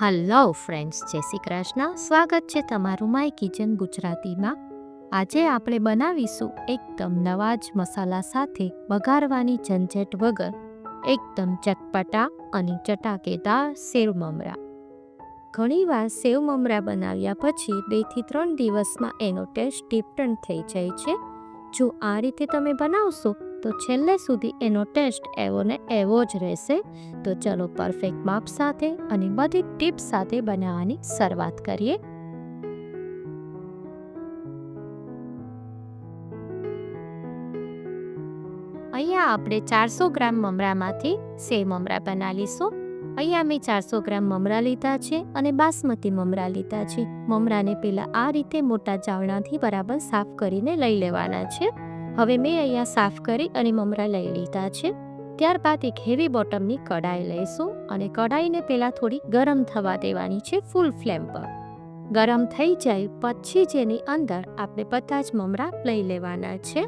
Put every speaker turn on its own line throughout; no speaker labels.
Hello friends, જય શ્રી કૃષ્ણ. સ્વાગત છે તમારું માય કિચન ગુજરાતીમાં. આજે આપણે બનાવીશું એકદમ નવા જ મસાલા સાથે વઘારવાની ઝંઝટ વગર એકદમ ચટપટા અને ચટાકેદાર સેવ મમરા. ઘણીવાર સેવ મમરા બનાવ્યા પછી 2 થી 3 દિવસમાં એનો ટેસ્ટ ડિફરન્ટ થઈ જાય છે. જો આ રીતે તમે બનાવશો તો છેલ્લે સુધી એનો ટેસ્ટ એવો ને એવો જ રહેશે. તો ચલો પરફેક્ટ માપ સાથે અને બધી ટિપ્સ સાથે બનાવવાની શરૂઆત કરીએ. અહીંયા આપણે 400 ગ્રામ મમરામાંથી સેવ મમરા બનાવીશું. અહીંયા મેં 400 ગ્રામ મમરા લીધા છે અને બાસમતી મમરા લીધા છે. મમરાને પહેલાં આ રીતે મોટા ચાવડાથી બરાબર સાફ કરીને લઈ લેવાના છે. હવે મેં અહીંયા સાફ કરી અને મમરા લઈ લીધા છે. ત્યારબાદ એક હેવી બોટમની કઢાઈ લઈશું અને કઢાઈને પહેલાં થોડી ગરમ થવા દેવાની છે ફૂલ ફ્લેમ પર. ગરમ થઈ જાય પછી જેની અંદર આપણે બધા જ મમરા લઈ લેવાના છે.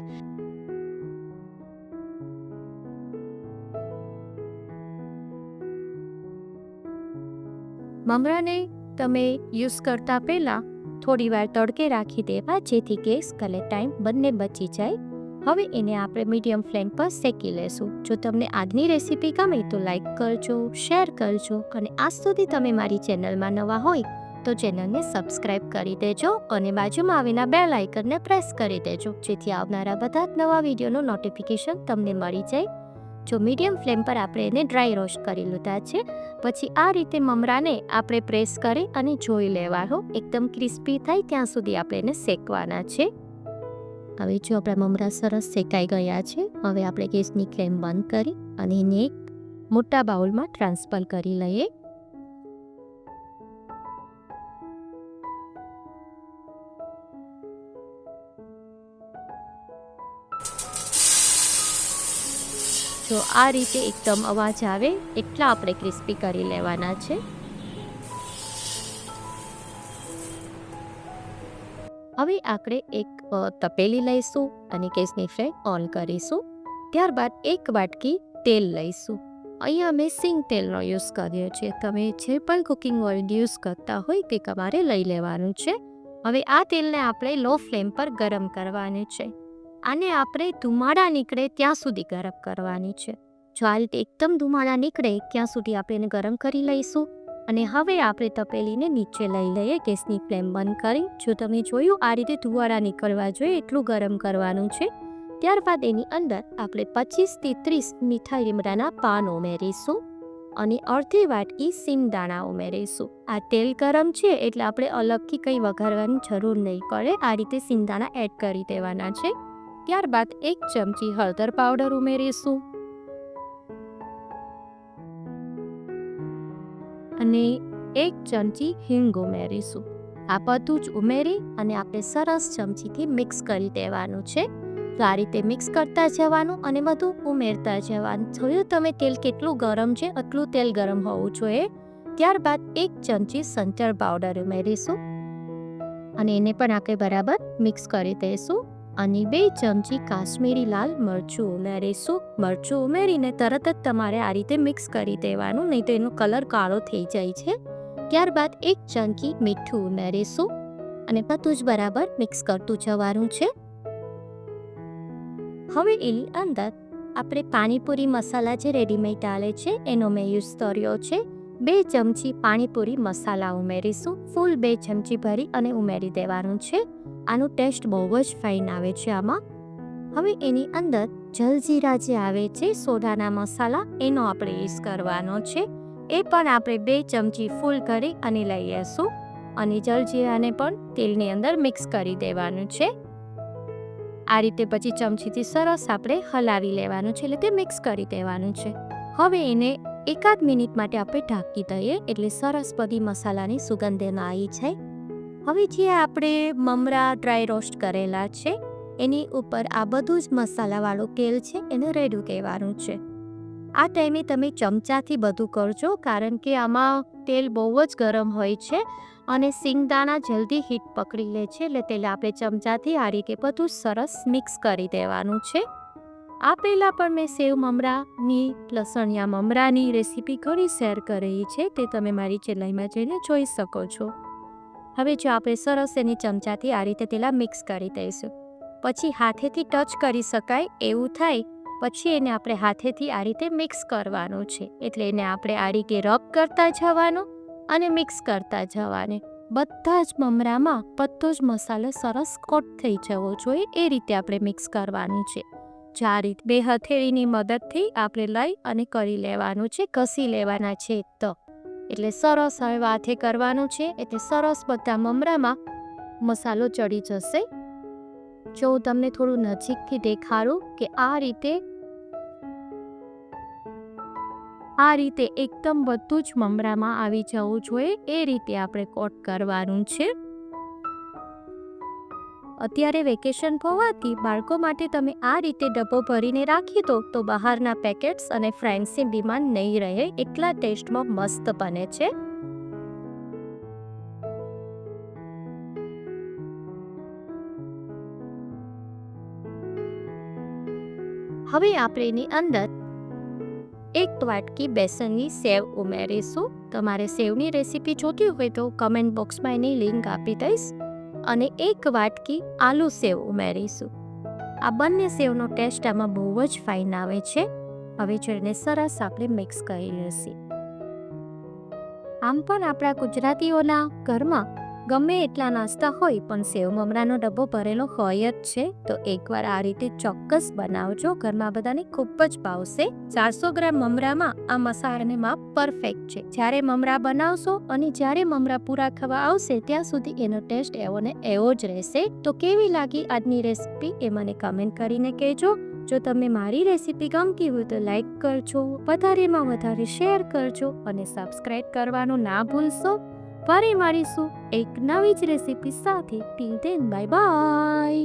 મમરાને તમે યુઝ કરતા પહેલાં થોડીવાર તડકે રાખી દેવા, જેથી ગેસ કલે ટાઈમ બંને બચી જાય. હવે એને આપણે મીડિયમ ફ્લેમ પર શેકી લેશું. જો તમને આજની રેસીપી ગમે તો લાઈક કરજો, શેર કરજો અને આજ સુધી તમે મારી ચેનલમાં નવા હોય તો ચેનલને સબસ્ક્રાઈબ કરી દેજો અને બાજુમાં આવેલા બેલ આઇકનને પ્રેસ કરી દેજો, જેથી આવનારા બધા જ નવા વિડીયોનું નોટિફિકેશન તમને મળી જાય. જો મીડિયમ ફ્લેમ પર આપણે એને ડ્રાય રોસ્ટ કરી લીધા છે. પછી આ રીતે મમરાને આપણે પ્રેસ કરી અને જોઈ લેવાનો, એકદમ ક્રિસ્પી થાય ત્યાં સુધી આપણે એને શેકવાના છે. હવે જો આપણા મમરા સરસ શેકાઈ ગયા છે. હવે આપણે ગેસની ફ્લેમ બંધ કરી અને એને એક મોટા બાઉલમાં ટ્રાન્સફર કરી લઈએ. જો આ રીતે એકદમ અવાજ આવે એટલા આપણે ક્રિસ્પી કરી લેવાના છે. હવે આપણે એક તપેલી લઈશું અને ગેસની ફ્લેમ ઓન કરીશું. ત્યારબાદ એક વાટકી તેલ લઈશું. અહીંયા અમે સિંગ તેલનો યુઝ કર્યો છે. તમે જે પણ કુકિંગ ઓઇલ યુઝ કરતા હોય તે તમારે લઈ લેવાનું છે. હવે આ તેલને આપણે લો ફ્લેમ પર ગરમ કરવાનું છે. આને આપણે ધુમાડા નીકળે ત્યાં સુધી ગરમ કરવાની છે. જો આ રીતે એકદમ ધુમાડા નીકળે ત્યાં સુધી આપણે એને ગરમ કરી લઈશું. અને હવે આપણે તપેલીને નીચે લઈ લઈએ, ગેસની ફ્લેમ બંધ કરી. જો તમે જોયું આ રીતે ધુવાડા નીકળવા જોઈએ એટલું ગરમ કરવાનું છે. ત્યારબાદ એની અંદર આપણે 25 થી 30 મીઠા લીમડાના પાન ઉમેરીશું અને અડધી વાટકી સિંગદાણા ઉમેરીશું. આ તેલ ગરમ છે એટલે આપણે અલગથી કંઈ વઘારવાની જરૂર નહીં પડે. આ રીતે સિંગદાણા એડ કરી દેવાના છે. ત્યારબાદ 1 ચમચી હળદર પાવડર ઉમેરીશું અને 1 ચમચી હિંગ ઉમેરીશું. આ બધું જ ઉમેરી અને આપણે સરસ ચમચીથી મિક્સ કરી દેવાનું છે. તો આ રીતે મિક્સ કરતા જવાનું અને બધું ઉમેરતા જવાનું. જોયું તમે તેલ કેટલું ગરમ છે, એટલું તેલ ગરમ હોવું જોઈએ. ત્યારબાદ 1 ચમચી સંચળ પાવડર ઉમેરીશું અને એને પણ આપણે બરાબર મિક્સ કરી દઈશું. અને 2 ચમચી કાશ્મીરી લાલ મરચું ઉમેરીશું. મરચું ઉમેરીને તરત જ તમારે આ રીતે મિક્સ કરી દેવાનું, નહીં તો એનો કલર કાળો થઈ જાય છે. ત્યારબાદ 1 ચમચી મીઠું ઉમેરીશું અને બધું જ બરાબર મિક્સ કરતું જવાનું છે. હવે એની અંદર આપણે પાણીપુરી મસાલા જે રેડીમેડ આવે છે એનો મેં યુઝ કર્યો છે. 2 ચમચી પાણીપુરી મસાલા ઉમેરીશું. ફૂલ 2 ચમચી ભરી અને ઉમેરી દેવાનું છે. આનો ટેસ્ટ બહુ જ ફાઇન આવે છે આમાં. હવે એની અંદર જલજીરા જે આવે છે સોડાના મસાલા, એનો આપણે યુઝ કરવાનો છે. એ પણ આપણે 2 ચમચી ફૂલ કરી અને લઈ લઈશું અને જલજીરાને પણ તેલની અંદર મિક્સ કરી દેવાનું છે. આ રીતે પછી ચમચીથી સરસ આપણે હલાવી લેવાનું છે, એટલે તે મિક્સ કરી દેવાનું છે. હવે એને 1 મિનિટ માટે આપણે ઢાંકી દઈએ એટલે સરસ બધી મસાલાની સુગંધ એમાં આવી જાય. હવે જે આપણે મમરા ડ્રાય રોસ્ટ કરેલા છે એની ઉપર આ બધું જ મસાલાવાળું તેલ છે એને રેડું દેવાનું છે. આ ટાઈમે તમે ચમચાથી બધું કરજો, કારણ કે આમાં તેલ બહુ જ ગરમ હોય છે અને સિંગદાણા જલ્દી હીટ પકડી લે છે. એટલે તેલ આપણે ચમચાથી આ રીતે બધું સરસ મિક્સ કરી દેવાનું છે. આ પહેલાં પણ મેં સેવ મમરાની લસણિયા મમરાની રેસીપી ઘણી શેર કરેલી છે, તે તમે મારી ચેનલમાં જઈને જોઈ શકો છો. હવે જો આપણે સરસ એની ચમચાથી આ રીતે પેલા મિક્સ કરી દઈશું. પછી હાથેથી ટચ કરી શકાય એવું થાય પછી એને આપણે હાથેથી આ રીતે મિક્સ કરવાનું છે. એટલે એને આપણે આ રીતે રબ કરતા જવાનું અને મિક્સ કરતા જવાનું. બધા જ મમરામાં બધો જ મસાલો સરસ કોટ થઈ જવો જોઈએ એ રીતે આપણે મિક્સ કરવાનું છે. આ રીતે 2 હથેળીની મદદથી આપણે લઈ અને કરી લેવાનું છે, ઘસી લેવાના છે. તો એટલે સરસ હવે હાથે કરવાનું છે, એટલે સરસ બધા મમરામાં મસાલો ચડી જશે. જો હું તમને થોડું નજીકથી દેખાડું કે આ રીતે એકદમ બધું જ મમરામાં આવી જવું જોઈએ એ રીતે આપણે કોટ કરવાનું છે. અત્યારે વેકેશન હોવાથી બાળકો માટે તમે આ રીતે ડબ્બો ભરીને રાખી દો તો બહારના પેકેટ્સ અને ફ્રાઈઝની ડિમાન્ડ નહીં રહે, એટલા ટેસ્ટમાં મસ્ત બને છે. હવે આપણે એની અંદર 1 વાટકી બેસનની સેવ ઉમેરીશું. તમારે સેવની રેસીપી જોતી હોય તો કમેન્ટ બોક્સમાં એની લિંક આપી દઈશ. અને 1 વાટકી આલુ સેવ ઉમેરીશું. આ બંને સેવનો ટેસ્ટ આમાં બહુ જ ફાઇન આવે છે. હવે જેને સરસ આપણે મિક્સ કરી લઈશું. આમ પણ આપણા ગુજરાતીઓના ઘરમાં ગમે એટલા નાસ્તા હોય પણ સેવ મમરાનો ડબ્બો ભરેલો હોય જ છે. તો એકવાર આ રીતે ચોક્કસ બનાવજો, ઘરમાં બધાને ખૂબ જ ભાવશે. 400 ગ્રામ મમરામાં આ મસાલાની માપ પરફેક્ટ છે. જ્યારે મમરા બનાવશો અને જ્યારે મમરા પૂરા થવા આવશે ત્યાં સુધી એનો ટેસ્ટ એવો ને એવો જ રહેશે. તો કેવી લાગી આજની રેસીપી એ મને કમેન્ટ કરીને કહેજો. જો તમને મારી રેસીપી ગમતી હોય તો લાઈક કરજો, વધારેમાં વધારે શેર કરજો અને સબસ્ક્રાઈબ કરવાનું ના ભૂલશો. ફરી મળીશું એક નવી જ રેસીપી સાથે. Till then bye by.